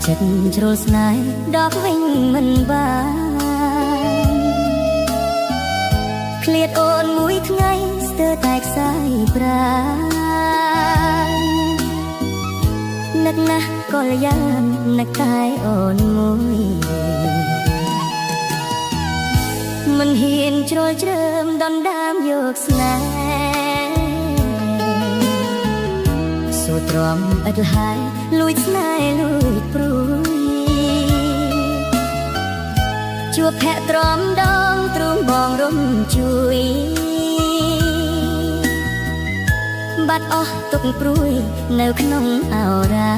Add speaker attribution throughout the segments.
Speaker 1: ចិត្តជ្រុលស្នេហ៍ដកវិញមិនបានឃ្លាតអូនមួយថ្ងៃស្ទើរតែខ្សែប្រាណនឹកណាស់ក៏លយ៉ាននឹកតែអូនមួយមិនហ៊ានជ្រុលជ្រើមដណ្ដើមយកស្នេហ៍សូត្រទ្រាំឥតហើយលួចស្នេហ៍លួចព្រួយជួបភ័ក្រទ្រាំដងទ្រូងបងរំជួយបាត់អស់ទុកព្រួយនៅក្នុងអរ៉ា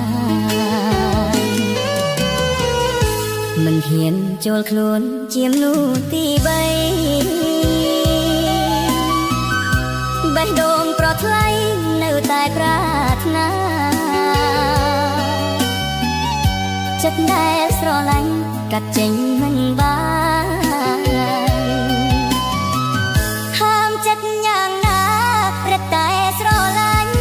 Speaker 1: មិនហ៊ានចូលខ្លួនជាមនុស្សទី3បេះដូងប្រថ្លៃនៅតែប្រាថ្នាចិត្តដែលស្រឡាញ់កាត់ចេញមិនបានហាមចិត្តយ៉ាងណារត់តែស្រឡាញ់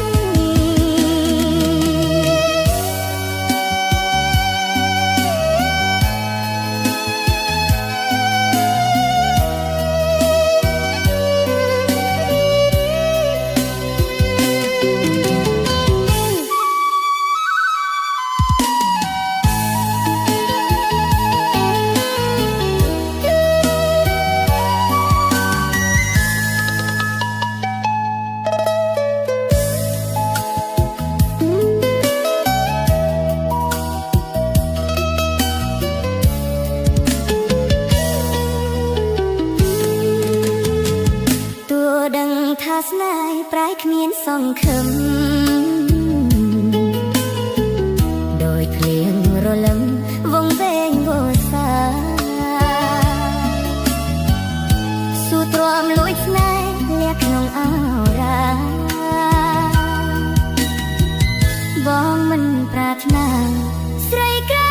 Speaker 1: ថាស្នេហ៍ប្រែគ្មានសង្ឃឹមដោយភ្លៀងរលឹមវងវែងវសាស៊ូទ្រាំលួចស្នេហ៍លាក់ក្នុងអរ៉ាបងមិនប្រាថ្នាស្រីក្រ